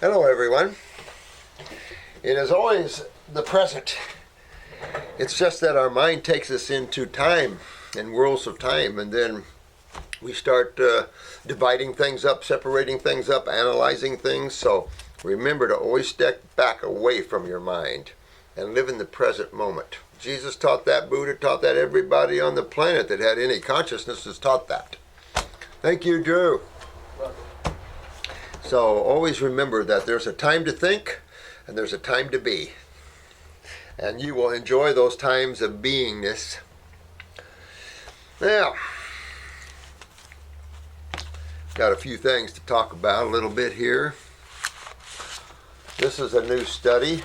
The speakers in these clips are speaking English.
Hello everyone. It is always the present. It's just that our mind takes us into time and worlds of time, and then we start dividing things up, separating things up, analyzing things. So remember to always step back away from your mind and live in the present moment. Jesus taught that, Buddha taught that, everybody on the planet that had any consciousness has taught that. Thank you, Drew. So always remember that there's a time to think and there's a time to be. And you will enjoy those times of beingness. Now, got a few things to talk about a little bit here. This is a new study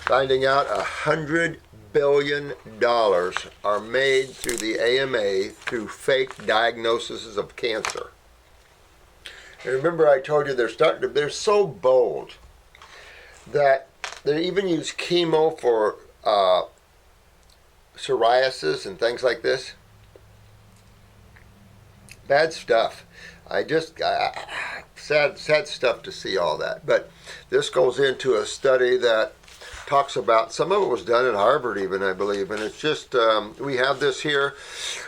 finding out $100 billion are made through the AMA through fake diagnoses of cancer. And remember I told you they're so bold that they even use chemo for psoriasis and things like this. Bad stuff. Sad stuff to see all that. But this goes into a study that talks about, some of it was done at Harvard even, I believe, and it's just, we have this here.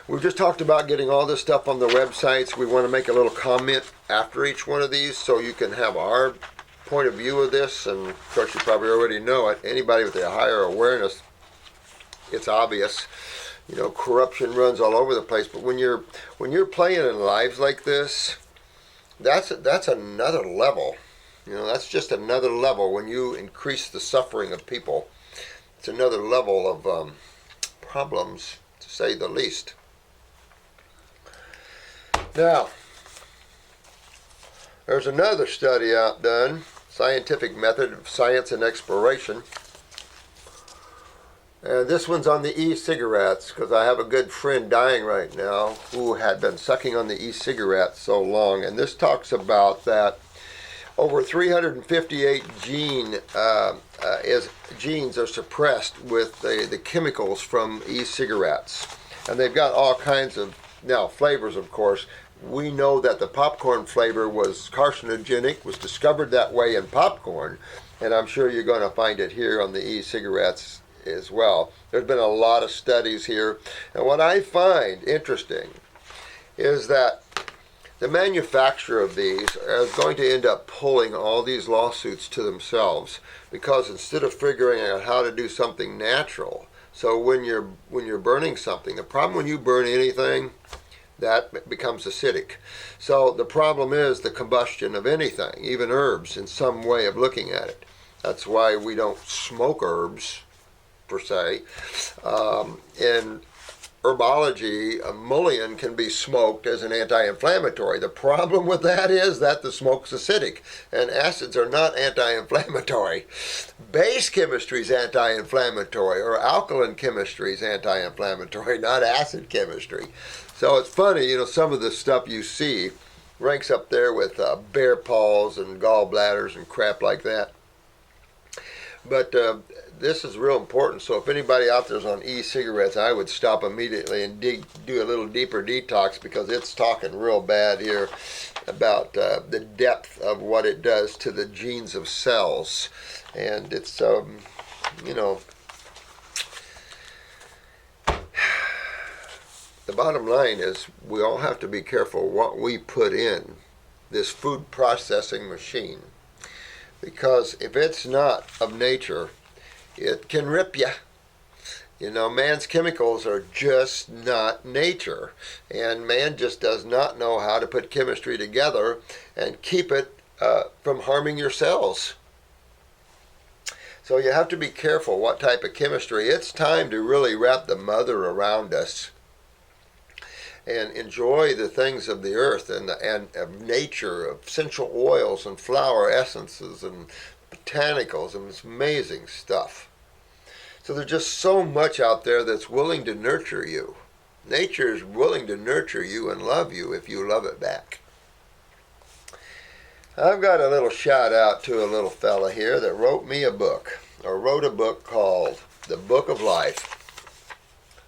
We've just talked about getting all this stuff on the websites. We want to make a little comment after each one of these so you can have our point of view of this, and of course you probably already know it. Anybody with a higher awareness, it's obvious. You know, corruption runs all over the place, but when you're playing in lives like this, that's another level. You know, that's just another level. When you increase the suffering of people, it's another level of problems, to say the least. Now, there's another study out done, Scientific Method of Science and Exploration. And this one's on the e-cigarettes, because I have a good friend dying right now who had been sucking on the e-cigarettes so long. And this talks about that over 358 genes are suppressed with the chemicals from e-cigarettes. And they've got all kinds of, now, flavors, of course. We know that the popcorn flavor was carcinogenic, was discovered that way in popcorn, and I'm sure you're going to find it here on the e-cigarettes as well. There's been a lot of studies here, and what I find interesting is that the manufacturer of these is going to end up pulling all these lawsuits to themselves, because instead of figuring out how to do something natural, so when you're burning something, the problem when you burn anything, that becomes acidic. So the problem is the combustion of anything, even herbs, in some way of looking at it. That's why we don't smoke herbs, per se. In herbology, a mullein can be smoked as an anti-inflammatory. The problem with that is that the smoke's acidic, and acids are not anti-inflammatory. Base chemistry is anti-inflammatory, or alkaline chemistry is anti-inflammatory, not acid chemistry. So it's funny, you know, some of the stuff you see ranks up there with bear paws and gallbladders and crap like that. But this is real important. So if anybody out there is on e-cigarettes, I would stop immediately and do a little deeper detox, because it's talking real bad here about the depth of what it does to the genes of cells. And it's, you know, the bottom line is we all have to be careful what we put in this food processing machine. Because if it's not of nature, it can rip you. You know, man's chemicals are just not nature. And man just does not know how to put chemistry together and keep it from harming your cells. So you have to be careful what type of chemistry. It's time to really wrap the mother around us and enjoy the things of the earth and of nature, of essential oils and flower essences and botanicals, and it's amazing stuff. So there's just so much out there that's willing to nurture you. Nature is willing to nurture you and love you if you love it back. I've got a little shout out to a little fella here that wrote me a book, or wrote a book called The Book of Life.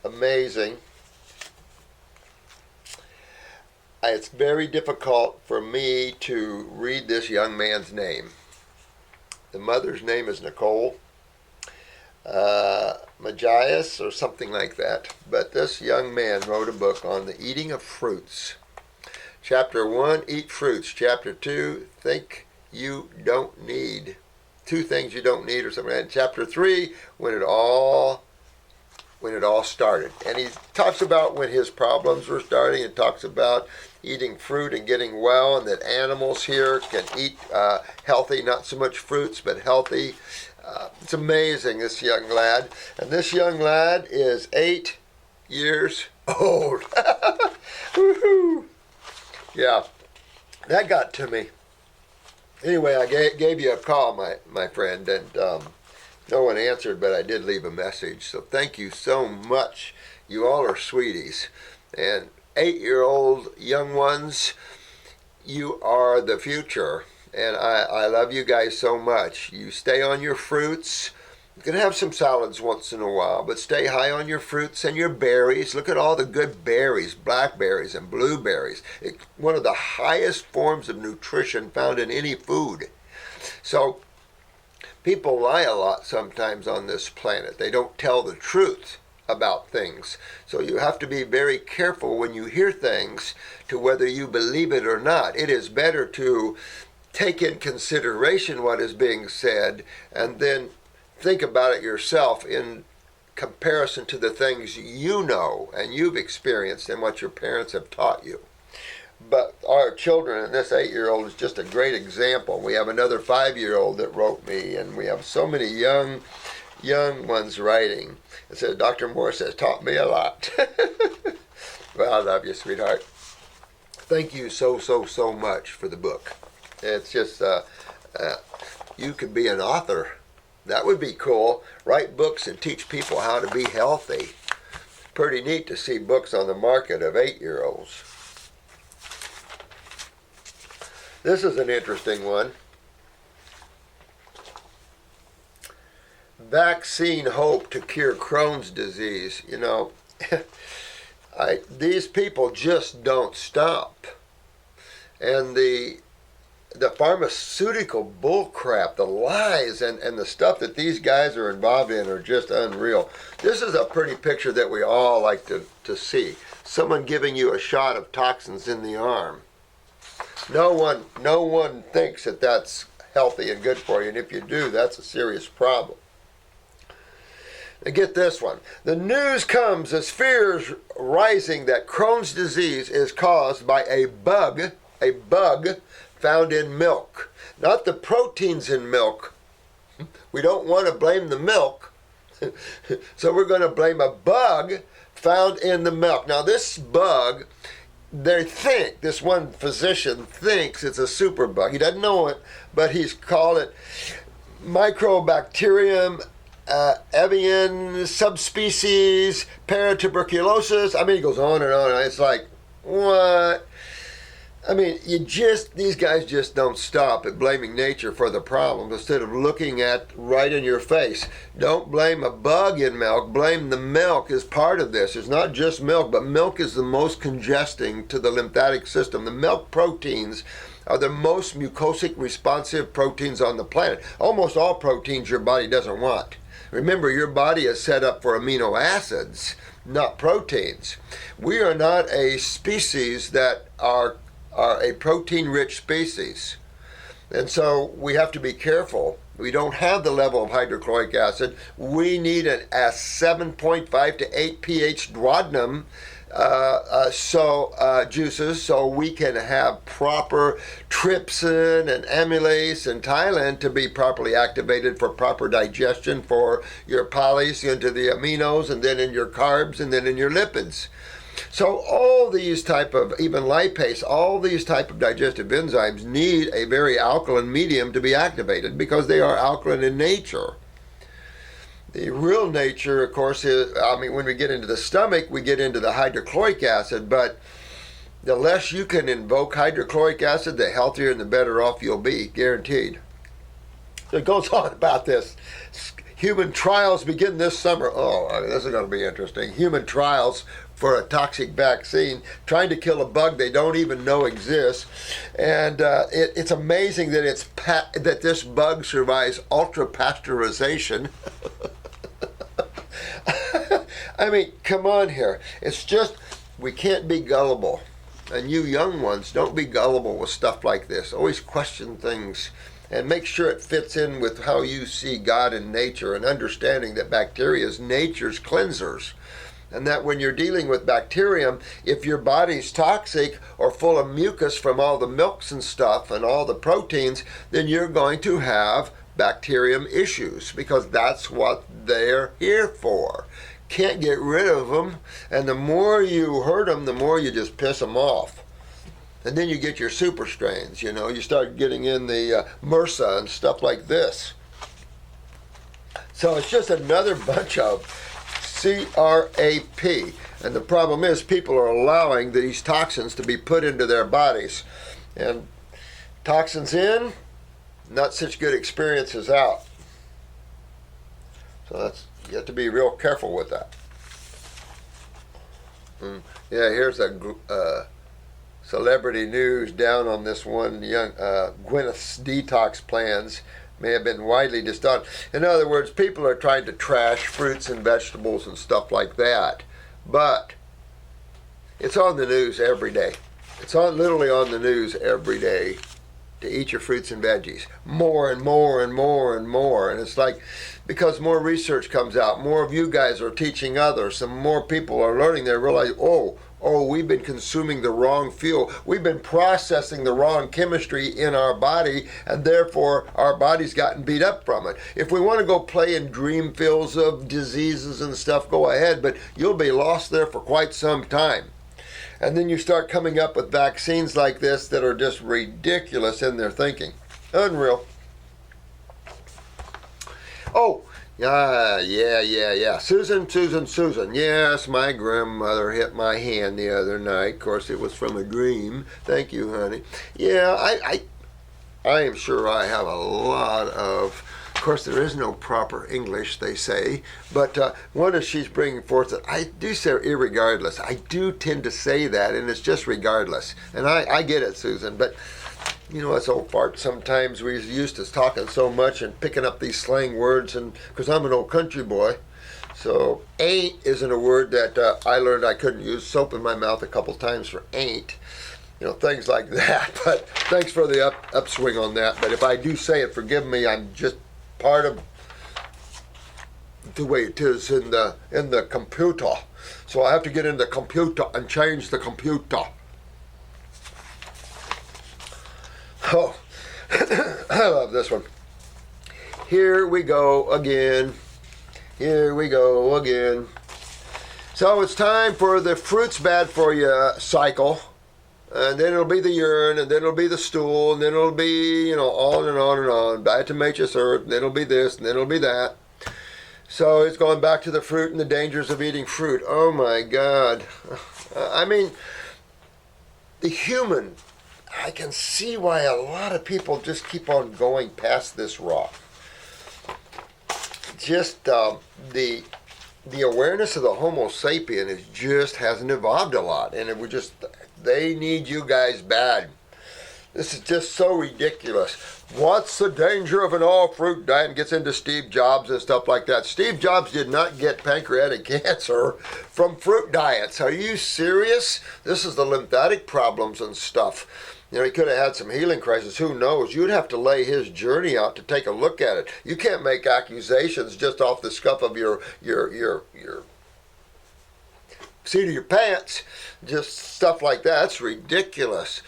Amazing. It's very difficult for me to read this young man's name. The mother's name is Nicole Matias or something like that. But this young man wrote a book on the eating of fruits. Chapter 1, eat fruits. Chapter 2, think you don't need. 2 things you don't need or something like that. Chapter 3, when it all started. And he talks about when his problems were starting. It talks about eating fruit and getting well, and that animals here can eat healthy, not so much fruits, but healthy. It's amazing, this young lad. And this young lad is 8 years old. Woohoo! Yeah, that got to me. Anyway, I gave you a call, my friend, and no one answered, but I did leave a message. So thank you so much. You all are sweeties. And 8-year-old young ones, you are the future. And I love you guys so much. You stay on your fruits. You can have some salads once in a while, but stay high on your fruits and your berries. Look at all the good berries, blackberries and blueberries. It's one of the highest forms of nutrition found in any food. So people lie a lot sometimes on this planet. They don't tell the truth about things. So you have to be very careful when you hear things to whether you believe it or not. It is better to take in consideration what is being said and then think about it yourself in comparison to the things you know and you've experienced and what your parents have taught you. But our children, and this 8-year-old is just a great example. We have another 5-year-old that wrote me, and we have so many young ones writing. It says, Dr. Morse has taught me a lot. Well, I love you, sweetheart. Thank you so much for the book. It's just, you could be an author. That would be cool. Write books and teach people how to be healthy. Pretty neat to see books on the market of 8-year-olds. This is an interesting one. Vaccine hope to cure Crohn's disease. You know, these people just don't stop. And the pharmaceutical bull crap, the lies, and the stuff that these guys are involved in are just unreal. This is a pretty picture that we all like to see. Someone giving you a shot of toxins in the arm. No one thinks that that's healthy and good for you, and if you do, that's a serious problem. Now get this one. The news comes as fears rising that Crohn's disease is caused by a bug found in milk. Not the proteins in milk. We don't want to blame the milk. So we're going to blame a bug found in the milk. Now this bug, this one physician thinks it's a superbug. He doesn't know it, but he's called it Microbacterium avian subspecies paratuberculosis. I mean, he goes on and on. It's like, what? I mean, these guys just don't stop at blaming nature for the problem instead of looking at right in your face. Don't blame a bug in milk, blame the milk as part of this. It's not just milk, but milk is the most congesting to the lymphatic system. The milk proteins are the most mucosic responsive proteins on the planet. Almost all proteins your body doesn't want. Remember, your body is set up for amino acids, not proteins. We are not a species that are a protein-rich species. And so we have to be careful. We don't have the level of hydrochloric acid. We need a 7.5 to 8 pH duodenum juices so we can have proper trypsin and amylase and tylan to be properly activated for proper digestion for your polys into the aminos and then in your carbs and then in your lipids. So all these type of, even lipase, all these type of digestive enzymes need a very alkaline medium to be activated because they are alkaline in nature. The real nature, of course, is, when we get into the stomach, we get into the hydrochloric acid, but the less you can invoke hydrochloric acid, the healthier and the better off you'll be, guaranteed. So it goes on about this. Human trials begin this summer. Oh, this is going to be interesting. Human trials for a toxic vaccine, trying to kill a bug they don't even know exists. And it's amazing that that this bug survives ultra-pasteurization. I mean, come on here. It's just, we can't be gullible. And you young ones, don't be gullible with stuff like this. Always question things and make sure it fits in with how you see God and nature, and understanding that bacteria is nature's cleansers. And that when you're dealing with bacterium, if your body's toxic or full of mucus from all the milks and stuff and all the proteins, then you're going to have bacterium issues, because that's what they're here for. Can't get rid of them, and the more you hurt them, the more you just piss them off. And then you get your super strains, you start getting in the MRSA and stuff like this. So it's just another bunch of CRAP. And the problem is people are allowing these toxins to be put into their bodies. And toxins in, not such good experiences out. So you have to be real careful with that. Yeah, here's a celebrity news down on this one. Young Gwyneth's detox plans may have been widely discussed. In other words, people are trying to trash fruits and vegetables and stuff like that. But it's on the news every day. It's literally on the news every day to eat your fruits and veggies. More and more and more and more. And it's like, because more research comes out, more of you guys are teaching others, and more people are learning, they realize, oh, we've been consuming the wrong fuel. We've been processing the wrong chemistry in our body, and therefore our body's gotten beat up from it. If we want to go play in dream fields of diseases and stuff, go ahead, but you'll be lost there for quite some time. And then you start coming up with vaccines like this that are just ridiculous in their thinking. Unreal. Oh, yeah. Susan. Yes, my grandmother hit my hand the other night. Of course, it was from a dream. Thank you, honey. Yeah, I am sure I have a lot of course, there is no proper English, they say, but one is she's bringing forth that I do say irregardless. I do tend to say that, and it's just regardless. And I get it, Susan, but us old farts, sometimes we're used to talking so much and picking up these slang words, and because I'm an old country boy. So ain't isn't a word that I learned I couldn't use. Soap in my mouth a couple times for ain't. Things like that. But thanks for the upswing on that. But if I do say it, forgive me. I'm just part of the way it is in the computer. So I have to get in the computer and change the computer. Oh, I love this one. Here we go again. So it's time for the fruits bad for you cycle. And then it'll be the urine, and then it'll be the stool, and then it'll be, on and on and on. Diatomaceous earth, and then it'll be this, and then it'll be that. So it's going back to the fruit and the dangers of eating fruit. Oh my God. I mean, the human, I can see why a lot of people just keep on going past this rock. Just the awareness of the Homo sapien just hasn't evolved a lot, and they need you guys bad. This is just so ridiculous. What's the danger of an all-fruit diet? And gets into Steve Jobs and stuff like that. Steve Jobs did not get pancreatic cancer from fruit diets. Are you serious? This is the lymphatic problems and stuff. He could have had some healing crisis. Who knows? You'd have to lay his journey out to take a look at it. You can't make accusations just off the scuff of your seat of your pants. Just stuff like that. That's ridiculous.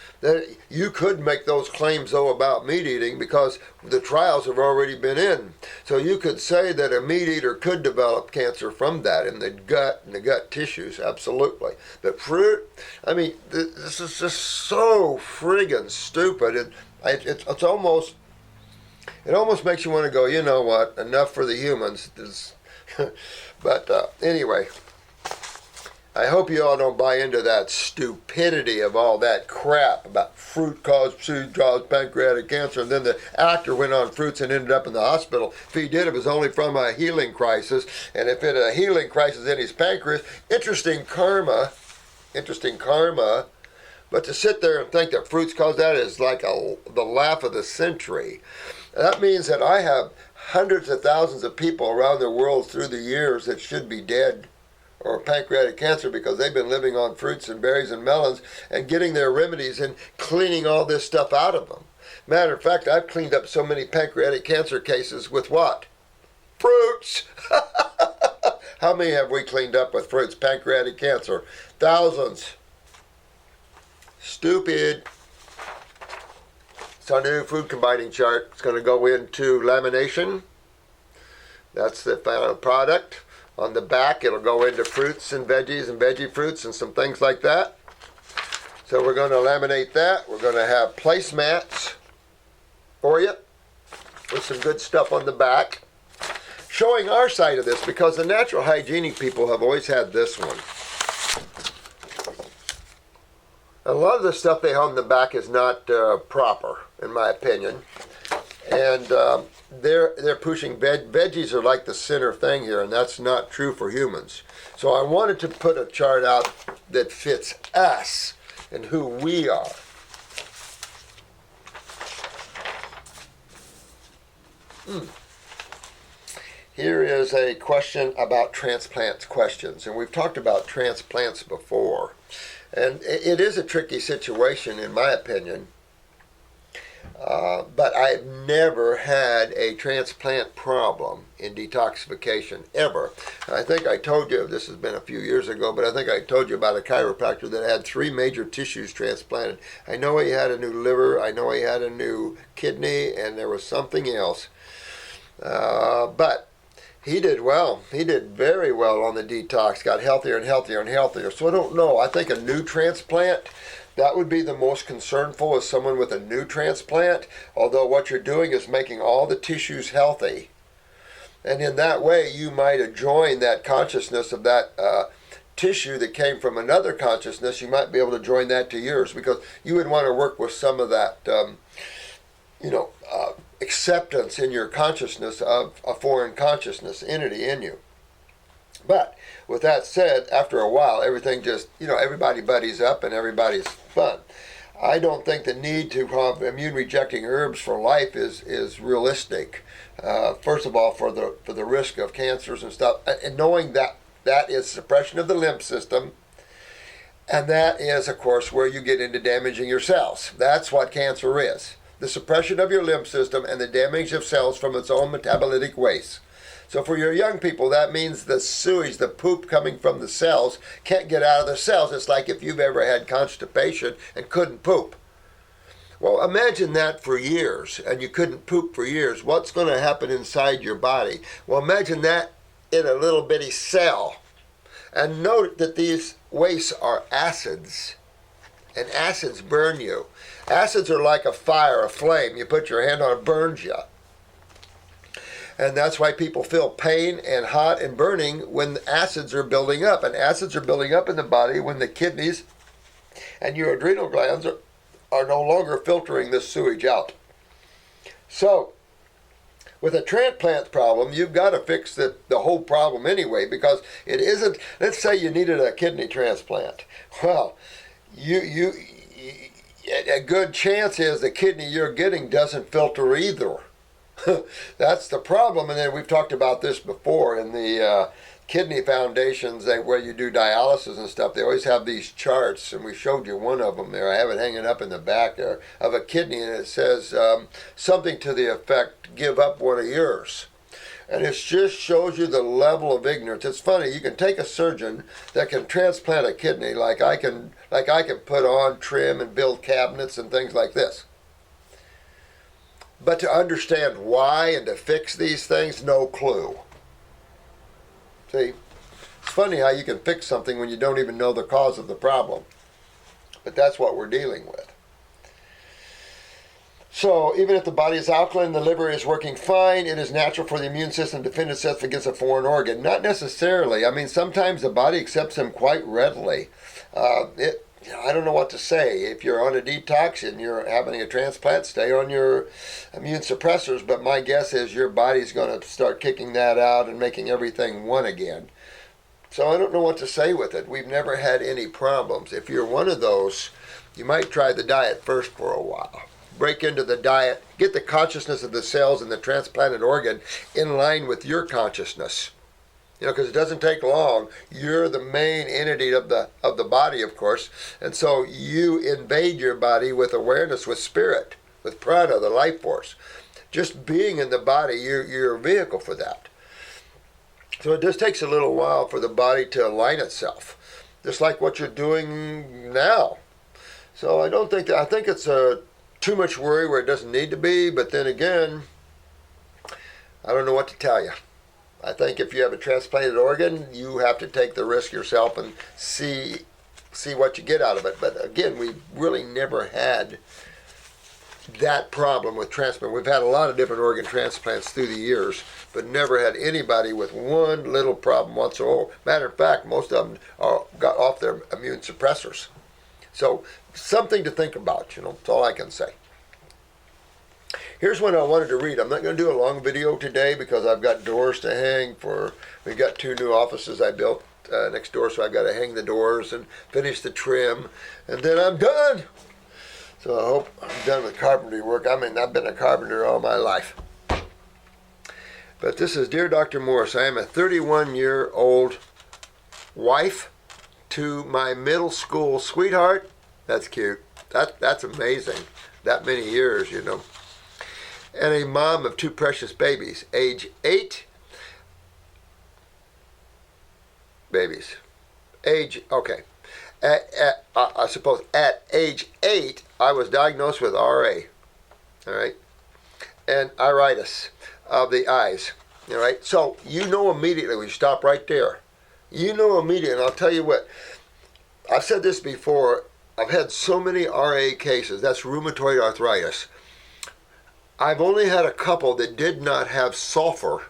You could make those claims, though, about meat eating because the trials have already been in. So you could say that a meat eater could develop cancer from that in the gut and the gut tissues, absolutely. But fruit, I mean, this is just so friggin' stupid. It almost makes you want to go, you know what, enough for the humans. But anyway. I hope you all don't buy into that stupidity of all that crap about fruit causes pancreatic cancer, and then the actor went on fruits and ended up in the hospital. If he did, it was only from a healing crisis, and if it a healing crisis in his pancreas, interesting karma. But to sit there and think that fruits cause that is like the laugh of the century. That means that I have hundreds of thousands of people around the world through the years that should be dead or pancreatic cancer because they've been living on fruits and berries and melons and getting their remedies and cleaning all this stuff out of them. Matter of fact, I've cleaned up so many pancreatic cancer cases with what? Fruits! How many have we cleaned up with fruits? Pancreatic cancer. Thousands. Stupid. It's our new food combining chart. It's going to go into lamination. That's the final product. On the back, it'll go into fruits and veggie fruits and some things like that. So we're going to laminate that. We're going to have placemats for you with some good stuff on the back, showing our side of this, because the natural hygienic people have always had this one. A lot of the stuff they have on the back is not proper, in my opinion. And they're pushing veggies are like the center thing here, and that's not true for humans. So I wanted to put a chart out that fits us and who we are. Here is a question about transplants questions, and we've talked about transplants before. And it is a tricky situation, in my opinion. But I've never had a transplant problem in detoxification, ever. I think I told you, this has been a few years ago, but I think I told you about a chiropractor that had 3 major tissues transplanted. I know he had a new liver, I know he had a new kidney, and there was something else. But he did well. He did very well on the detox, got healthier and healthier and healthier. So I don't know. I think a new transplant, that would be the most concernful, is someone with a new transplant, although what you're doing is making all the tissues healthy. And in that way, you might join that consciousness of that tissue that came from another consciousness. You might be able to join that to yours, because you would want to work with some of that, acceptance in your consciousness of a foreign consciousness entity in you. But with that said, after a while, everything just, everybody buddies up and everybody's fun. I don't think the need to have immune-rejecting herbs for life is realistic. First of all, for the risk of cancers and stuff, and knowing that that is suppression of the lymph system, and that is, of course, where you get into damaging your cells. That's what cancer is. The suppression of your lymph system and the damage of cells from its own metabolitic waste. So for your young people, that means the sewage, the poop coming from the cells, can't get out of the cells. It's like if you've ever had constipation and couldn't poop. Well, imagine that for years, and you couldn't poop for years. What's going to happen inside your body? Well, imagine that in a little bitty cell. And note that these wastes are acids, and acids burn you. Acids are like a fire, a flame. You put your hand on it, burns you. And that's why people feel pain and hot and burning when the acids are building up. And acids are building up in the body when the kidneys and your adrenal glands are no longer filtering this sewage out. So, with a transplant problem, you've got to fix the whole problem anyway, because it isn't, let's say you needed a kidney transplant. Well, a good chance is the kidney you're getting doesn't filter either. That's the problem. And then we've talked about this before in the kidney foundations where you do dialysis and stuff. They always have these charts, and we showed you one of them there. I have it hanging up in the back there of a kidney, and it says something to the effect, give up one of yours. And it just shows you the level of ignorance. It's funny, you can take a surgeon that can transplant a kidney like I can put on, trim, and build cabinets and things like this. But to understand why and to fix these things, no clue. See, it's funny how you can fix something when you don't even know the cause of the problem. But that's what we're dealing with. So even if the body is alkaline, the liver is working fine, it is natural for the immune system to defend itself against a foreign organ. Not necessarily. I mean, sometimes the body accepts them quite readily. I don't know what to say. If you're on a detox and you're having a transplant, stay on your immune suppressors, but my guess is your body's going to start kicking that out and making everything one again. So I don't know what to say with it. We've never had any problems. If you're one of those, you might try the diet first for a while. Break into the diet, get the consciousness of the cells in the transplanted organ in line with your consciousness. You know, because it doesn't take long. You're the main entity of the body, of course, and so you invade your body with awareness, with spirit, with prana, the life force. Just being in the body, you're a vehicle for that. So it just takes a little while for the body to align itself, just like what you're doing now. So I think it's too much worry where it doesn't need to be, but then again, I don't know what to tell you. I think if you have a transplanted organ, you have to take the risk yourself and see what you get out of it. But again, we've really never had that problem with transplant. We've had a lot of different organ transplants through the years, but never had anybody with one little problem whatsoever. Matter of fact, most of them got off their immune suppressors. So something to think about, that's all I can say. Here's one I wanted to read. I'm not going to do a long video today because I've got doors to hang we've got 2 new offices I built next door, so I've got to hang the doors and finish the trim, and then I'm done. So I hope I'm done with carpentry work. I mean, I've been a carpenter all my life. But this is, Dear Dr. Morse, I am a 31-year-old wife to my middle school sweetheart. That's cute. That's amazing. That many years, And a mom of 2 precious babies, age 8 babies. I suppose at age 8, I was diagnosed with RA, all right, and iritis of the eyes, all right. So immediately, we stop right there. Immediately, and I'll tell you what, I've said this before, I've had so many RA cases, that's rheumatoid arthritis. I've only had a couple that did not have sulfur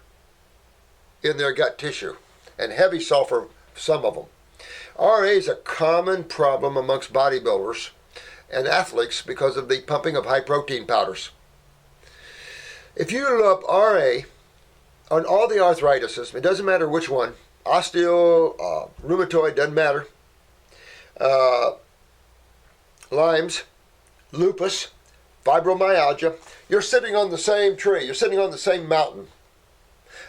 in their gut tissue, and heavy sulfur, some of them. RA is a common problem amongst bodybuilders and athletes because of the pumping of high protein powders. If you look up RA on all the arthritises, it doesn't matter which one, osteo, rheumatoid, doesn't matter, Lyme's, lupus, fibromyalgia, you're sitting on the same tree, you're sitting on the same mountain.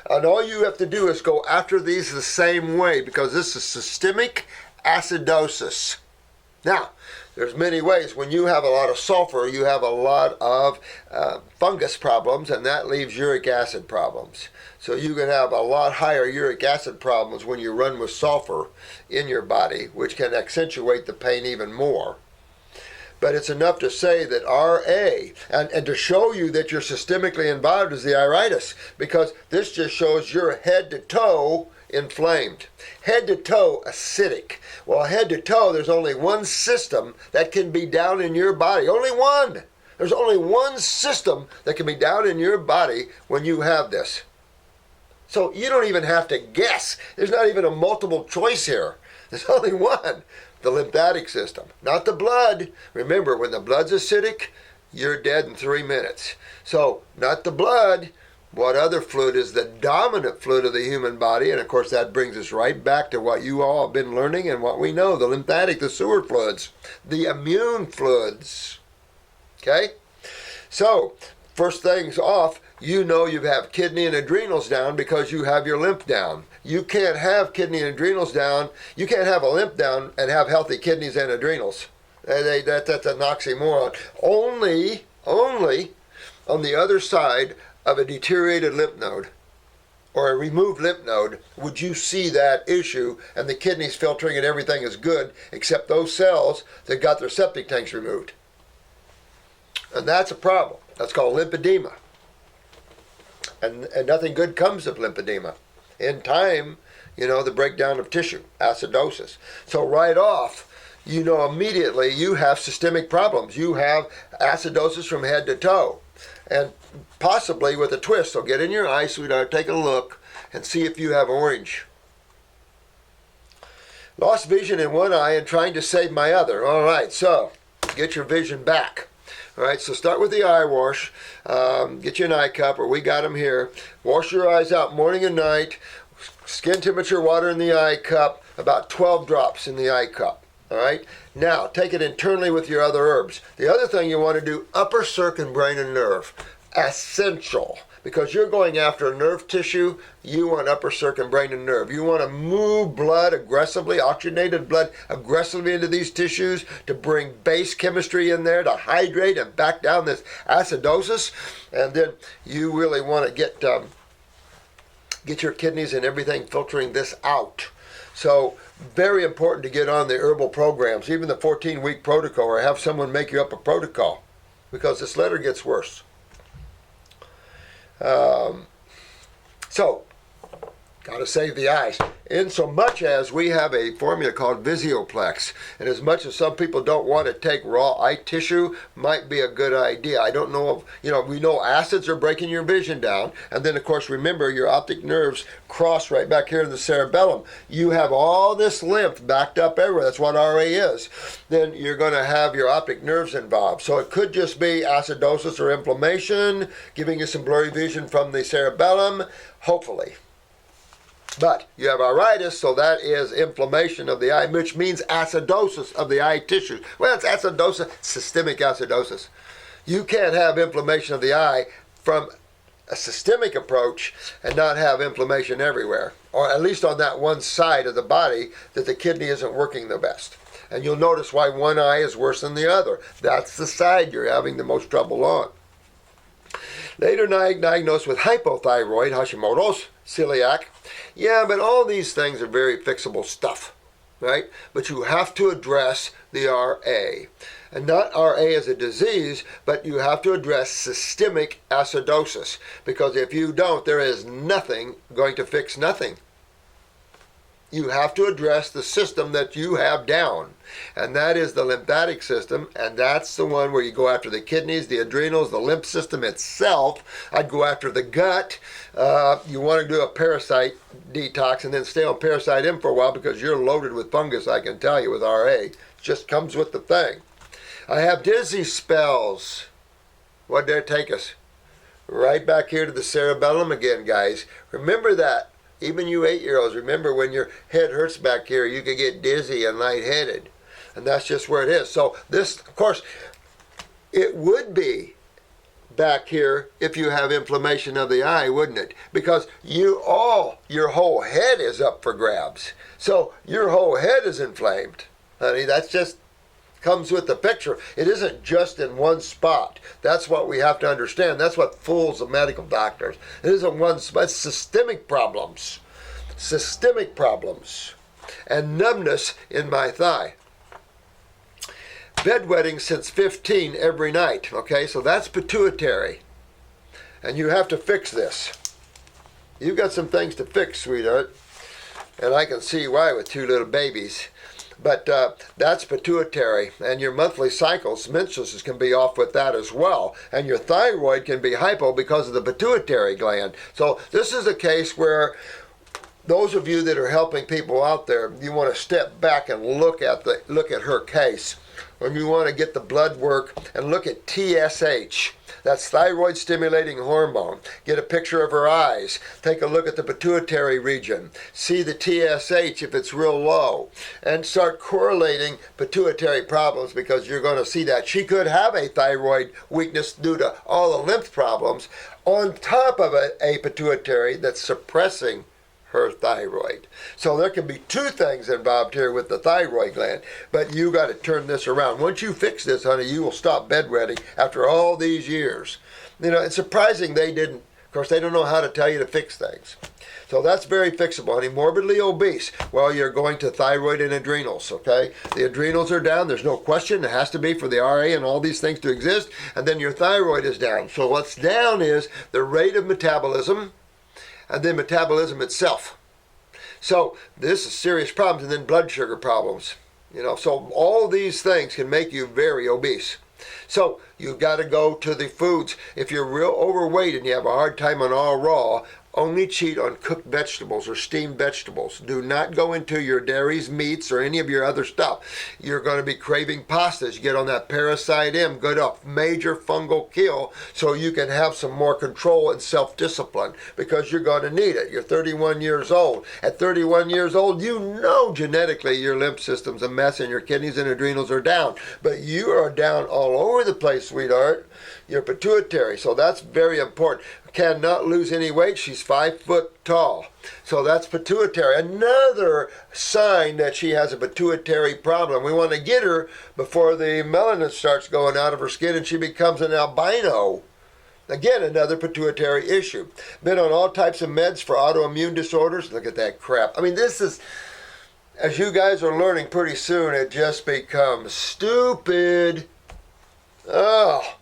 And all you have to do is go after these the same way, because this is systemic acidosis. Now, there's many ways. When you have a lot of sulfur, you have a lot of fungus problems, and that leaves uric acid problems. So you can have a lot higher uric acid problems when you run with sulfur in your body, which can accentuate the pain even more. But it's enough to say that RA, and to show you that you're systemically involved, is the iritis, because this just shows you're head to toe inflamed. Head to toe acidic. Well, head to toe, there's only one system that can be down in your body. Only one. There's only one system that can be down in your body when you have this. So you don't even have to guess. There's not even a multiple choice here. There's only one. The lymphatic system, not the blood. Remember, when the blood's acidic, you're dead in 3 minutes. So, not the blood. What other fluid is the dominant fluid of the human body? And of course, that brings us right back to what you all have been learning and what we know, the lymphatic, the sewer fluids, the immune fluids. Okay? So, first things off, you have kidney and adrenals down because you have your lymph down. You can't have kidney and adrenals down. You can't have a lymph down and have healthy kidneys and adrenals. That's an oxymoron. Only on the other side of a deteriorated lymph node or a removed lymph node would you see that issue, and the kidneys filtering and everything is good except those cells that got their septic tanks removed. And that's a problem. That's called lymphedema. And nothing good comes of lymphedema. In time, the breakdown of tissue, acidosis. So right off, you know immediately you have systemic problems. You have acidosis from head to toe, and possibly with a twist. So get in your eye, sweetheart, take a look, and see if you have orange. Lost vision in one eye and trying to save my other. All right, so get your vision back. All right, so start with the eye wash. Get you an eye cup, or we got them here. Wash your eyes out morning and night. Skin temperature water in the eye cup, about 12 drops in the eye cup. All right, now take it internally with your other herbs. The other thing you want to do, upper circuit, brain and nerve. Essential. Because you're going after nerve tissue, you want upper circuit, brain, and nerve. You want to move blood aggressively, oxygenated blood aggressively into these tissues to bring base chemistry in there to hydrate and back down this acidosis. And then you really want to get your kidneys and everything filtering this out. So very important to get on the herbal programs, even the 14-week protocol, or have someone make you up a protocol, because this letter gets worse. So, got to save the eyes. In so much as we have a formula called Visioplex, and as much as some people don't want to take raw eye tissue, might be a good idea. I don't know if, we know acids are breaking your vision down, and then of course remember your optic nerves cross right back here in the cerebellum. You have all this lymph backed up everywhere. That's what RA is. Then you're going to have your optic nerves involved. So it could just be acidosis or inflammation, giving you some blurry vision from the cerebellum, hopefully. But you have iritis, so that is inflammation of the eye, which means acidosis of the eye tissue. Well, it's acidosis, systemic acidosis. You can't have inflammation of the eye from a systemic approach and not have inflammation everywhere, or at least on that one side of the body that the kidney isn't working the best. And you'll notice why one eye is worse than the other. That's the side you're having the most trouble on. Later diagnosed with hypothyroid, Hashimoto's, celiac. Yeah, but all these things are very fixable stuff, right? But you have to address the RA. And not RA as a disease, but you have to address systemic acidosis. Because if you don't, there is nothing going to fix nothing. You have to address the system that you have down, and that is the lymphatic system, and that's the one where you go after the kidneys, the adrenals, the lymph system itself. I'd go after the gut. You want to do a parasite detox and then stay on parasite M for a while, because you're loaded with fungus, I can tell you, with RA. It just comes with the thing. I have dizzy spells. What did it take us? Right back here to the cerebellum again, guys. Remember that. Even you 8-year-olds, remember when your head hurts back here, you could get dizzy and lightheaded. And that's just where it is. So this, of course, it would be back here if you have inflammation of the eye, wouldn't it? Because your whole head is up for grabs. So your whole head is inflamed. Honey, that's just comes with the picture. It isn't just in one spot. That's what we have to understand. That's what fools the medical doctors. It isn't one spot. It's systemic problems. Systemic problems. And numbness in my thigh. Bedwetting since 15 every night. Okay, so that's pituitary. And you have to fix this. You've got some things to fix, sweetheart. And I can see why with 2 little babies. But that's pituitary, and your monthly cycles, menstruations, can be off with that as well. And your thyroid can be hypo because of the pituitary gland. So this is a case where those of you that are helping people out there, you want to step back and look at her case. When you want to get the blood work and look at TSH, that's thyroid stimulating hormone. Get a picture of her eyes. Take a look at the pituitary region. See the TSH if it's real low. And start correlating pituitary problems, because you're going to see that. She could have a thyroid weakness due to all the lymph problems on top of a pituitary that's suppressing her thyroid. So there can be 2 things involved here with the thyroid gland, but you got to turn this around. Once you fix this, honey, you will stop bedwetting after all these years. It's surprising they didn't. Of course, they don't know how to tell you to fix things. So that's very fixable, honey. Morbidly obese, well, you're going to thyroid and adrenals, okay? The adrenals are down. There's no question. It has to be for the RA and all these things to exist. And then your thyroid is down. So what's down is the rate of metabolism, and then metabolism itself. So this is serious problems, and then blood sugar problems. So all these things can make you very obese. So you've got to go to the foods. If you're real overweight and you have a hard time on all raw, only cheat on cooked vegetables or steamed vegetables. Do not go into your dairies, meats, or any of your other stuff. You're going to be craving pastas. You get on that parasite M, good up, major fungal kill, so you can have some more control and self-discipline, because you're going to need it. You're 31 years old. At 31 years old, you know genetically your lymph system's a mess and your kidneys and adrenals are down. But you are down all over the place, sweetheart. Your pituitary, so that's very important. Cannot lose any weight. She's 5 foot tall. So that's pituitary. Another sign that she has a pituitary problem. We want to get her before the melanin starts going out of her skin and she becomes an albino. Again, another pituitary issue. Been on all types of meds for autoimmune disorders. Look at that crap. I mean, this is, as you guys are learning pretty soon, it just becomes stupid. Oh.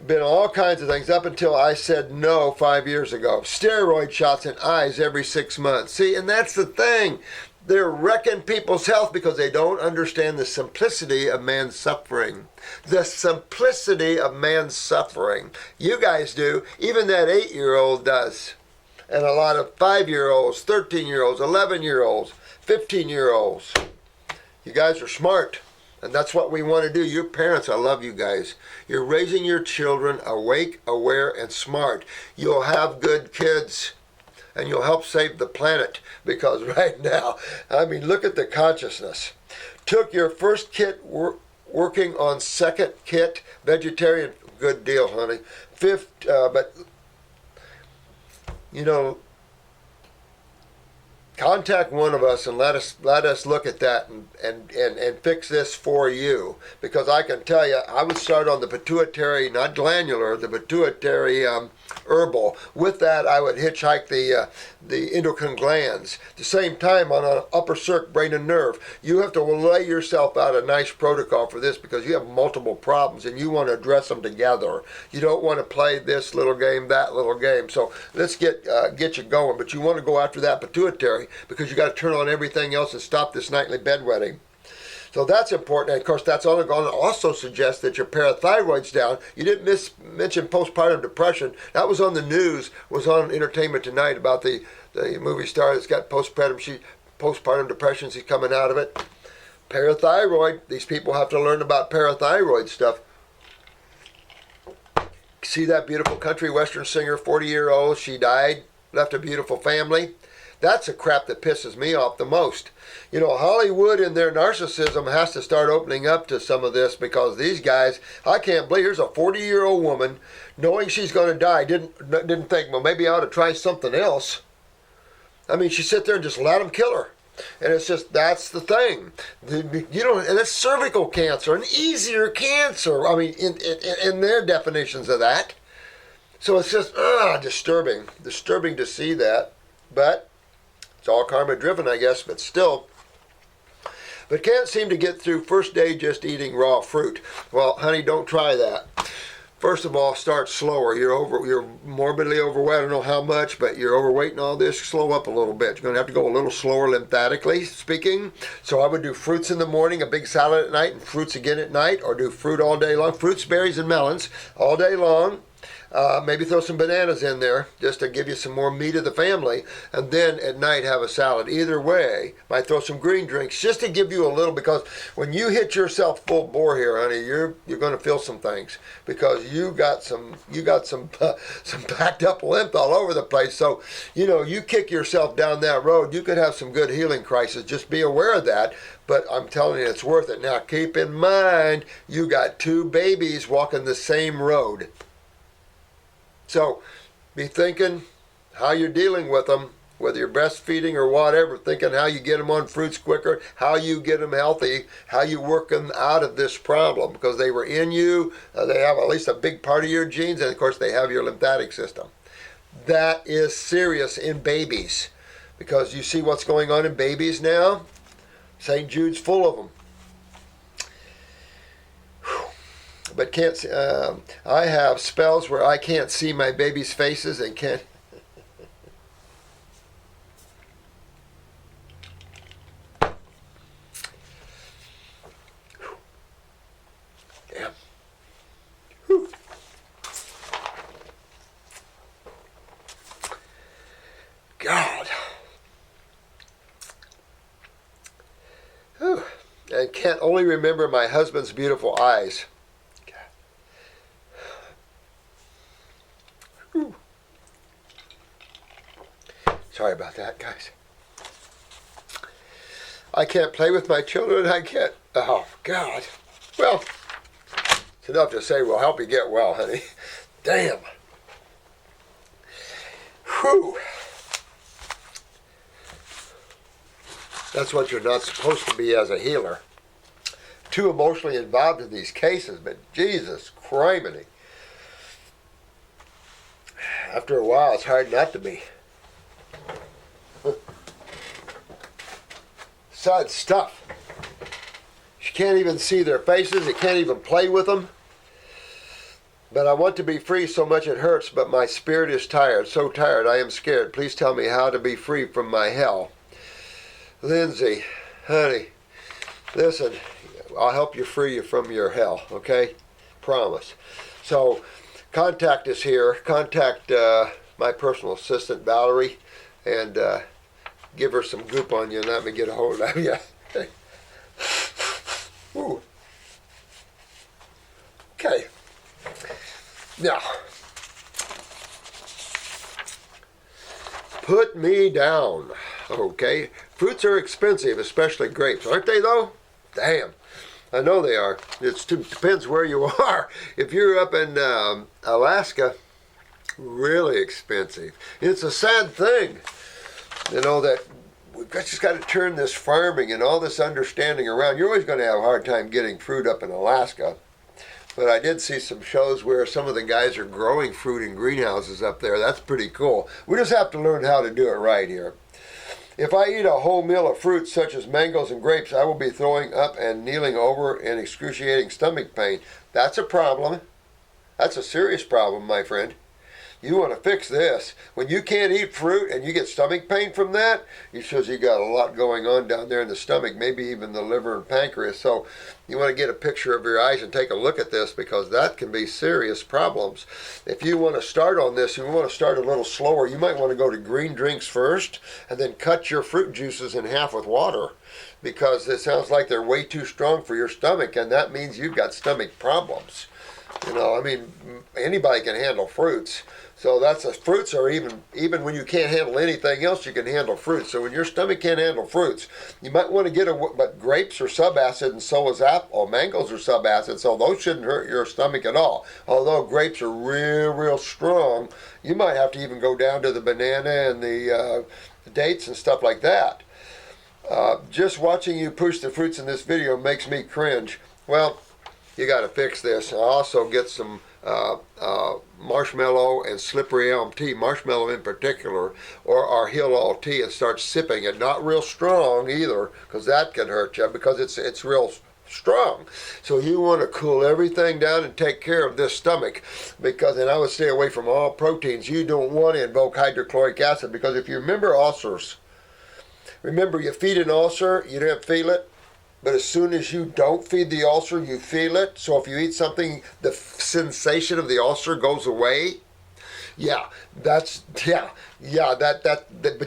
Been all kinds of things up until I said no 5 years ago. Steroid shots in eyes every 6 months. See, and that's the thing. They're wrecking people's health because they don't understand the simplicity of man's suffering. The simplicity of man's suffering. You guys do. Even that 8-year-old does. And a lot of 5-year-olds, 13-year-olds, 11-year-olds, 15-year-olds. You guys are smart. And that's what we want to do. Your parents, I love you guys. You're raising your children awake, aware, and smart. You'll have good kids. And you'll help save the planet. Because right now, I mean, look at the consciousness. Took your first kit, working on second kit, vegetarian. Good deal, honey. Fifth, but, contact one of us and let us look at that and fix this for you. Because I can tell you, I would start on the pituitary, not glandular, the pituitary herbal. With that, I would hitchhike the endocrine glands. At the same time, on an upper circ, brain and nerve, you have to lay yourself out a nice protocol for this, because you have multiple problems and you want to address them together. You don't want to play this little game, that little game. So let's get you going. But you want to go after that pituitary, because you got to turn on everything else and stop this nightly bedwetting. So that's important. And of course, that's all going to also suggest that your parathyroid's down. You didn't mention postpartum depression. That was on the news, was on Entertainment Tonight, about the movie star that's got postpartum depression. She's coming out of it. Parathyroid. These people have to learn about parathyroid stuff. See that beautiful country western singer, 40-year-old. She died, left a beautiful family. That's the crap that pisses me off the most. Hollywood in their narcissism has to start opening up to some of this, because these guys, I can't believe, here's a 40-year-old woman, knowing she's going to die, didn't think, well, maybe I ought to try something else. I mean, she sit there and just let them kill her. And it's just, that's the thing. And it's cervical cancer, an easier cancer, I mean, in their definitions of that. So it's just, disturbing to see that. But it's all karma driven, I guess, but still. But can't seem to get through first day just eating raw fruit. Well, honey, don't try that. First of all, start slower. You're morbidly overweight. I don't know how much, but you're overweight and all this. Slow up a little bit. You're going to have to go a little slower lymphatically speaking. So I would do fruits in the morning, a big salad at night, and fruits again at night, or do fruit all day long. Fruits, berries, and melons all day long. Maybe throw some bananas in there just to give you some more meat of the family, and then at night have a salad. Either way, might throw some green drinks just to give you a little, because when you hit yourself full bore here, honey, you're going to feel some things, because you got some backed up lymph all over the place. So you kick yourself down that road, you could have some good healing crisis. Just be aware of that. But I'm telling you, it's worth it. Now keep in mind, you got 2 babies walking the same road. So be thinking how you're dealing with them, whether you're breastfeeding or whatever, thinking how you get them on fruits quicker, how you get them healthy, how you work them out of this problem, because they were in you. They have at least a big part of your genes, and of course they have your lymphatic system. That is serious in babies, because you see what's going on in babies now. St. Jude's full of them. But can't. I have spells where I can't see my baby's faces and can't. and can't only remember my husband's beautiful eyes. Whew. Sorry about that, guys. I can't play with my children. I can't. Oh, God. Well, it's enough to say we'll help you get well, honey. Damn. Whew. That's what you're not supposed to be as a healer. Too emotionally involved in these cases, but Jesus criminy. After a while, it's hard not to be. Sad stuff. You can't even see their faces. You can't even play with them. But I want to be free so much it hurts, but my spirit is tired. So tired, I am scared. Please tell me how to be free from my hell. Lindsay, honey, listen, I'll help you free you from your hell, okay? Promise. So, contact us here. Contact my personal assistant, Valerie, and give her some goop on you and let me get a hold of you. Ooh. Okay. Now, put me down. Okay. Fruits are expensive, especially grapes. Aren't they, though? Damn. I know they are. It depends where you are. If you're up in Alaska, really expensive. It's a sad thing, you know, that we've just got to turn this farming and all this understanding around. You're always going to have a hard time getting fruit up in Alaska. But I did see some shows where some of the guys are growing fruit in greenhouses up there. That's pretty cool. We just have to learn how to do it right here. If I eat a whole meal of fruits such as mangoes and grapes, I will be throwing up and kneeling over in excruciating stomach pain. That's a problem. That's a serious problem, my friend. You want to fix this. When you can't eat fruit and you get stomach pain from that, it shows you got a lot going on down there in the stomach, maybe even the liver and pancreas. So you want to get a picture of your eyes and take a look at this, because that can be serious problems. If you want to start on this, you want to start a little slower. You might want to go to green drinks first and then cut your fruit juices in half with water, because it sounds like they're way too strong for your stomach, and that means you've got stomach problems. You know, I mean, anybody can handle fruits. So fruits are even when you can't handle anything else, you can handle fruits. So when your stomach can't handle fruits, you might want to get but grapes are subacid, and so is apple. Mangoes are subacid, so those shouldn't hurt your stomach at all. Although grapes are real strong, you might have to even go down to the banana and the dates and stuff like that. Just watching you push the fruits in this video makes me cringe. Well, you got to fix this. I'll also get some marshmallow and slippery elm tea, marshmallow in particular, or our Heal All tea, and start sipping it. Not real strong either, because that can hurt you, because it's real strong. So you want to cool everything down and take care of this stomach, and I would stay away from all proteins. You don't want to invoke hydrochloric acid, because if you remember ulcers, remember you feed an ulcer, you don't feel it. But as soon as you don't feed the ulcer, you feel it. So if you eat something, the sensation of the ulcer goes away. But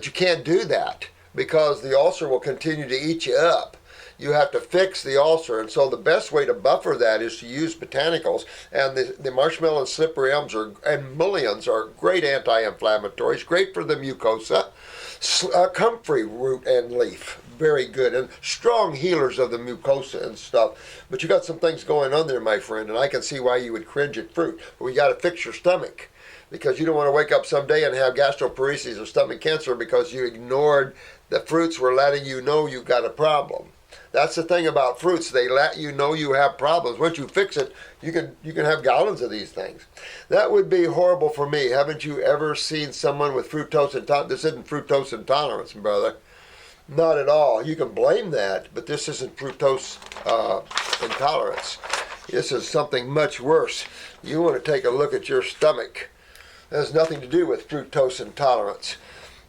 you can't do that, because the ulcer will continue to eat you up. You have to fix the ulcer, and so the best way to buffer that is to use botanicals. And the marshmallow and slippery elms and mulleins are great anti-inflammatories, great for the mucosa. Comfrey root and leaf, very good, and strong healers of the mucosa and stuff. But you got some things going on there, my friend, and I can see why you would cringe at fruit. But we got to fix your stomach, because you don't want to wake up someday and have gastroparesis or stomach cancer because you ignored the fruits were letting you know you got a problem. That's the thing about fruits. They let you know you have problems. Once you fix it, you can have gallons of these things. That would be horrible for me. Haven't you ever seen someone with fructose intolerance? This isn't fructose intolerance, brother. Not at all. You can blame that, but this isn't fructose intolerance. This is something much worse. You want to take a look at your stomach. It has nothing to do with fructose intolerance.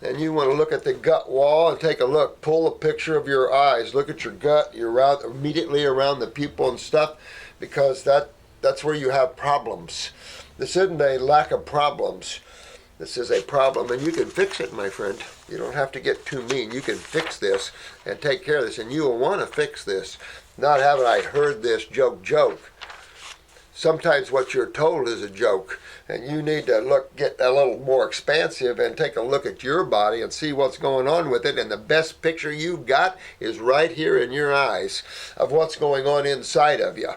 And you want to look at the gut wall and take a look. Pull a picture of your eyes. Look at your gut. You're immediately around the pupil and stuff, because that's where you have problems. This isn't a lack of problems. This is a problem, and you can fix it, my friend. You don't have to get too mean. You can fix this and take care of this, and you will want to fix this. Not having I heard this joke. Sometimes what you're told is a joke, and you need to get a little more expansive and take a look at your body and see what's going on with it. And the best picture you've got is right here in your eyes of what's going on inside of you.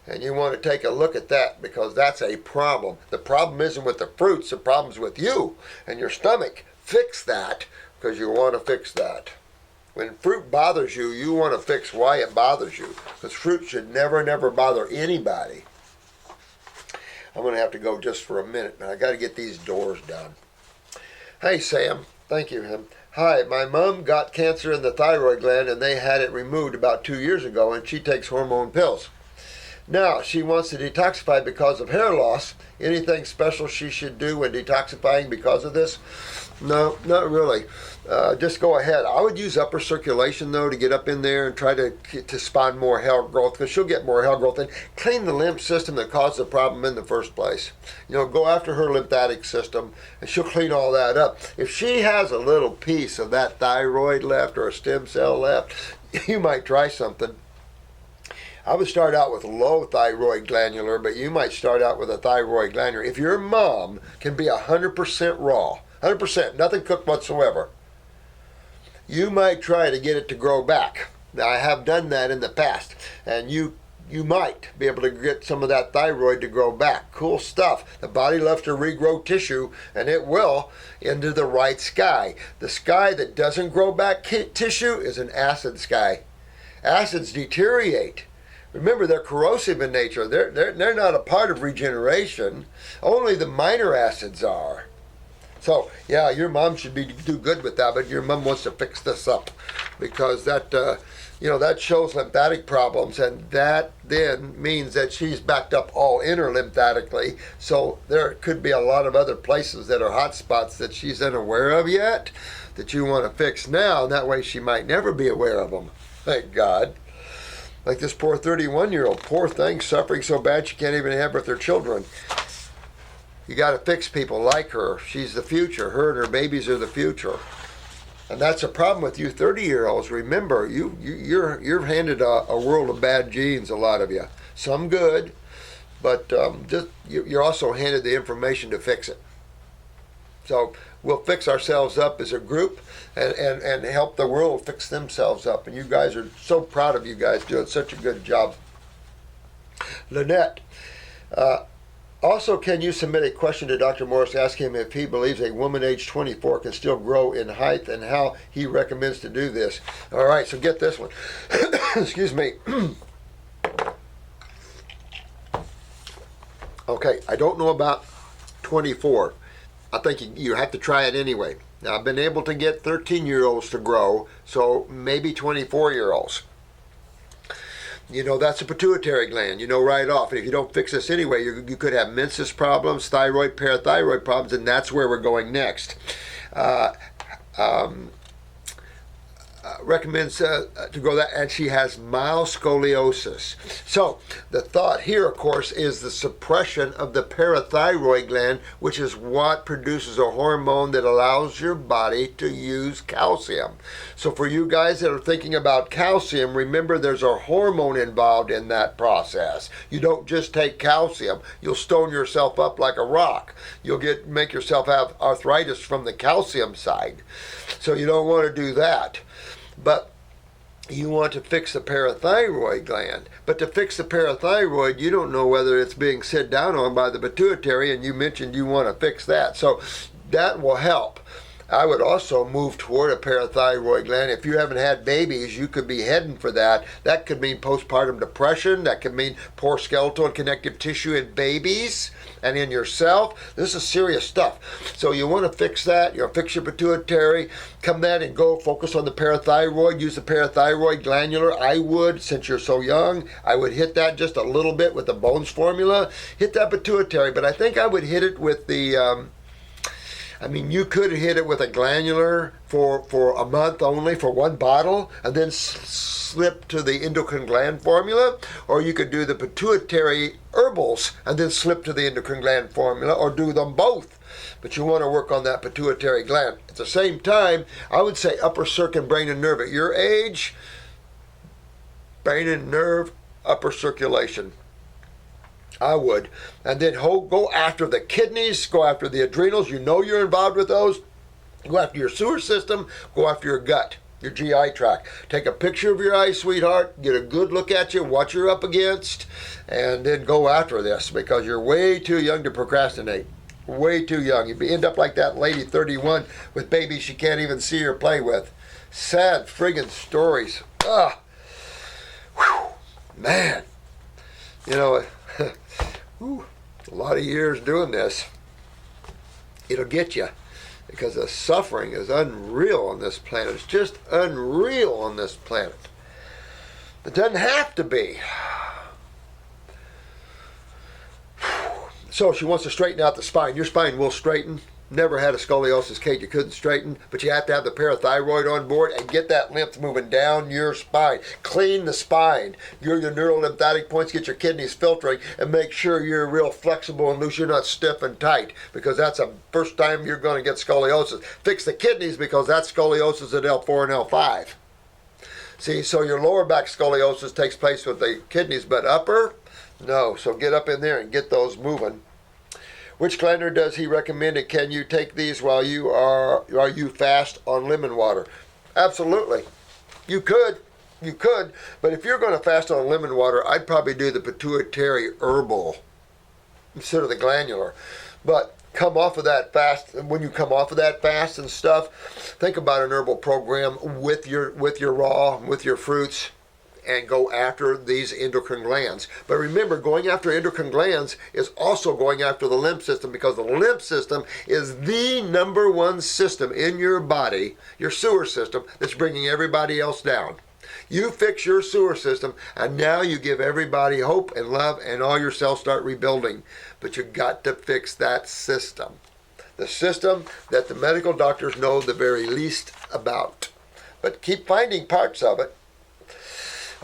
And you want to take a look at that, because that's a problem. The problem isn't with the fruits, the problem's with you and your stomach. Fix that, because you want to fix that. When fruit bothers you, you want to fix why it bothers you, because fruit should never bother anybody. I'm going to have to go just for a minute, but I got to get these doors done. Hey, Sam. Thank you, him. Hi, my mom got cancer in the thyroid gland, and they had it removed about 2 years ago, and she takes hormone pills. Now, she wants to detoxify because of hair loss. Anything special she should do when detoxifying because of this? No, not really. Just go ahead. I would use upper circulation, though, to get up in there and try to spawn more hair growth, because she'll get more hair growth, and clean the lymph system that caused the problem in the first place. Go after her lymphatic system, and she'll clean all that up. If she has a little piece of that thyroid left or a stem cell left, you might try something. I would start out with low thyroid glandular, but you might start out with a thyroid glandular. If your mom can be 100% raw, 100%, nothing cooked whatsoever, you might try to get it to grow back. Now, I have done that in the past, and you might be able to get some of that thyroid to grow back. Cool stuff. The body loves to regrow tissue, and it will, into the right sky. The sky that doesn't grow back tissue is an acid sky. Acids deteriorate. Remember, they're corrosive in nature. They're not a part of regeneration. Only the minor acids are. So, yeah, your mom should do good with that, but your mom wants to fix this up, because that shows lymphatic problems, and that then means that she's backed up all inner lymphatically. So there could be a lot of other places that are hot spots that she's unaware of yet that you want to fix now, and that way she might never be aware of them. Thank God. Like this poor 31-year-old, poor thing, suffering so bad she can't even have with her children. You got to fix people like her. She's the future. Her and her babies are the future. And that's a problem with you 30-year-olds. Remember, you're handed a world of bad genes, a lot of you. Some good, but you're also handed the information to fix it. So we'll fix ourselves up as a group and help the world fix themselves up. And you guys are so proud of you guys doing such a good job. Lynnette, also, can you submit a question to Dr. Morse, ask him if he believes a woman age 24 can still grow in height and how he recommends to do this? All right, so get this one. Excuse me. Okay, I don't know about 24. I think you have to try it anyway. Now, I've been able to get 13-year-olds to grow, so maybe 24-year-olds. That's a pituitary gland, right off. And if you don't fix this anyway, you could have menses problems, thyroid, parathyroid problems, and that's where we're going next. Recommends to go that, and she has mild scoliosis. So the thought here, of course, is the suppression of the parathyroid gland, which is what produces a hormone that allows your body to use calcium. So for you guys that are thinking about calcium, remember there's a hormone involved in that process. You don't just take calcium. You'll stone yourself up like a rock. You'll make yourself have arthritis from the calcium side. So you don't want to do that. But you want to fix the parathyroid gland. But to fix the parathyroid, you don't know whether it's being sit down on by the pituitary, and you mentioned you want to fix that. So that will help. I would also move toward a parathyroid gland. If you haven't had babies, you could be heading for that. That could mean postpartum depression. That could mean poor skeletal and connective tissue in babies and in yourself. This is serious stuff. So you want to fix that. Fix your pituitary. Come that and go focus on the parathyroid. Use the parathyroid glandular. I would, since you're so young, I would hit that just a little bit with the Bones formula. Hit that pituitary, but I think I would hit it with the I mean, you could hit it with a glandular for a month only for one bottle and then slip to the endocrine gland formula, or you could do the pituitary herbals and then slip to the endocrine gland formula, or do them both. But you want to work on that pituitary gland. At the same time, I would say upper circuit, brain and nerve. At your age, brain and nerve, upper circulation. I would. And then go after the kidneys, go after the adrenals. You know you're involved with those. Go after your sewer system, go after your gut, your GI tract. Take a picture of your eyes, sweetheart, get a good look at you, what you're up against, and then go after this, because you're way too young to procrastinate. Way too young. You end up like that lady, 31, with babies she can't even see or play with. Sad friggin' stories. Ah, man. You know, a lot of years doing this. It'll get you, because the suffering is unreal on this planet. It's just unreal on this planet. It doesn't have to be. So she wants to straighten out the spine. Your spine will straighten. Never had a scoliosis case you couldn't straighten, but you have to have the parathyroid on board and get that lymph moving down your spine. Clean the spine. Your neurolymphatic points, get your kidneys filtering, and make sure you're real flexible and loose. You're not stiff and tight, because that's the first time you're going to get scoliosis. Fix the kidneys, because that's scoliosis at L4 and L5. See, so your lower back scoliosis takes place with the kidneys, but upper, no. So get up in there and get those moving. Which glandular does he recommend, and can you take these while you fast on lemon water? Absolutely. You could, but if you're going to fast on lemon water, I'd probably do the pituitary herbal instead of the glandular. But come off of that fast, and when you come off of that fast and stuff, think about an herbal program with your raw, with your fruits, and go after these endocrine glands. But remember, going after endocrine glands is also going after the lymph system, because the lymph system is the number one system in your body, your sewer system, that's bringing everybody else down. You fix your sewer system, and now you give everybody hope and love, and all your cells start rebuilding. But you got to fix that system. The system that the medical doctors know the very least about. But keep finding parts of it.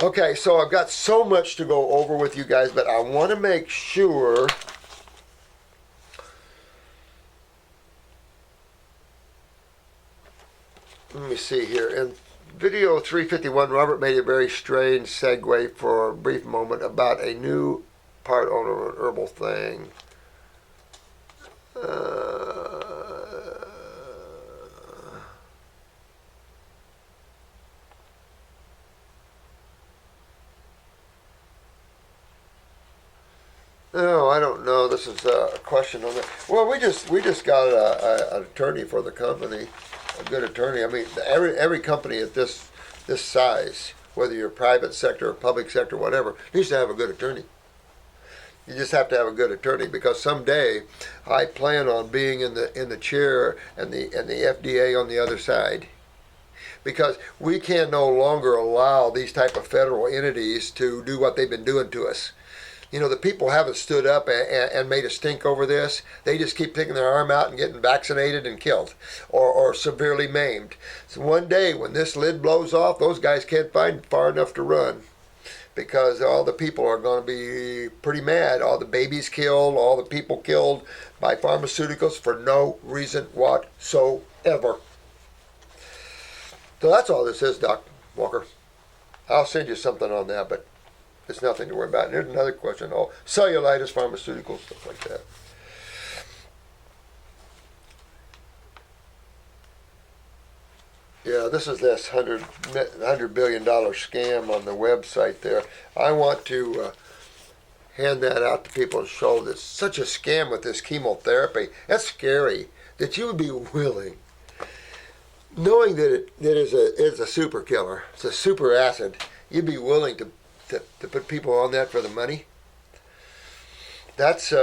Okay, so I've got so much to go over with you guys, but I want to make sure let me see here. In video 351, Robert made a very strange segue for a brief moment about a new part on an herbal thing. No, I don't know. This is a question on that. Well, we just got an attorney for the company, a good attorney. I mean, every company at this size, whether you're private sector or public sector, whatever, needs to have a good attorney. You just have to have a good attorney, because someday I plan on being in the chair and the FDA on the other side. Because we can no longer allow these type of federal entities to do what they've been doing to us. You know, the people haven't stood up and made a stink over this. They just keep taking their arm out and getting vaccinated and killed or severely maimed. So one day when this lid blows off, those guys can't find far enough to run, because all the people are going to be pretty mad. All the babies killed, all the people killed by pharmaceuticals for no reason whatsoever. So that's all this is, Doc Walker. I'll send you something on that, but it's nothing to worry about. And here's another question. Oh, cellulitis, pharmaceuticals, stuff like that. Yeah, this is this $100 billion scam on the website there. I want to hand that out to people and show that it's such a scam with this chemotherapy. That's scary, that you would be willing, knowing that it is a super killer, it's a super acid, you'd be willing to put people on that for the money. That's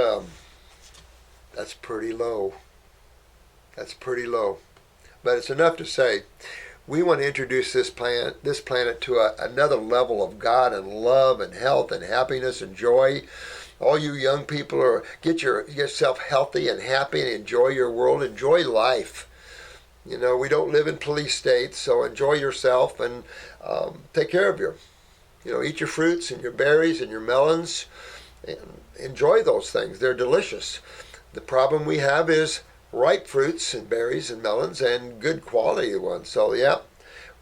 pretty low. That's pretty low. But it's enough to say we want to introduce this planet to another level of God and love and health and happiness and joy. All you young people are get yourself healthy and happy and enjoy your world, enjoy life. You know, we don't live in police states, so enjoy yourself and take care of eat your fruits and your berries and your melons and enjoy those things. They're delicious. The problem we have is ripe fruits and berries and melons and good quality ones. So yeah,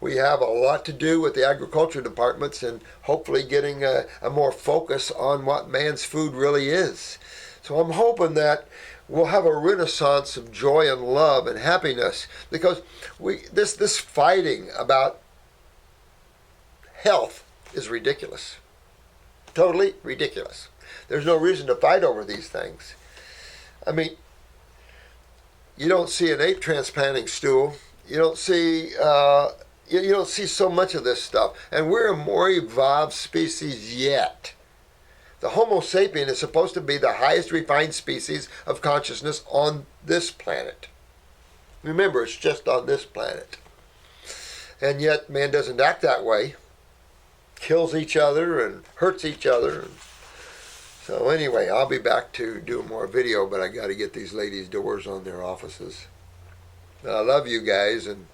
we have a lot to do with the agriculture departments and hopefully getting a more focus on what man's food really is. So I'm hoping that we'll have a renaissance of joy and love and happiness, because this fighting about health is ridiculous. Totally ridiculous. There's no reason to fight over these things. I mean, you don't see an ape transplanting stool. You don't see you don't see so much of this stuff. And we're a more evolved species yet. The Homo sapien is supposed to be the highest refined species of consciousness on this planet. Remember, it's just on this planet. And yet, man doesn't act that way. Kills each other and hurts each other. So anyway, I'll be back to do more video, but I got to get these ladies' doors on their offices. I love you guys, and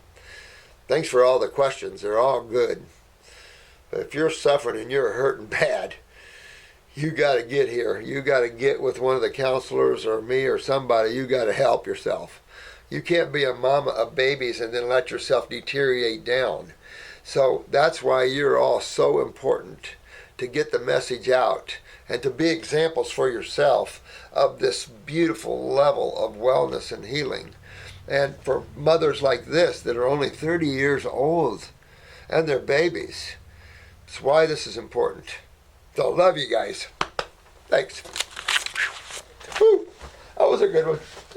thanks for all the questions. They're all good. But if you're suffering and you're hurting bad, you got to get here. You got to get with one of the counselors or me or somebody. You got to help yourself. You can't be a mama of babies and then let yourself deteriorate down. So that's why you're all so important, to get the message out and to be examples for yourself of this beautiful level of wellness and healing. And for mothers like this that are only 30 years old and they're babies, that's why this is important. So love you guys. Thanks. Whew, that was a good one.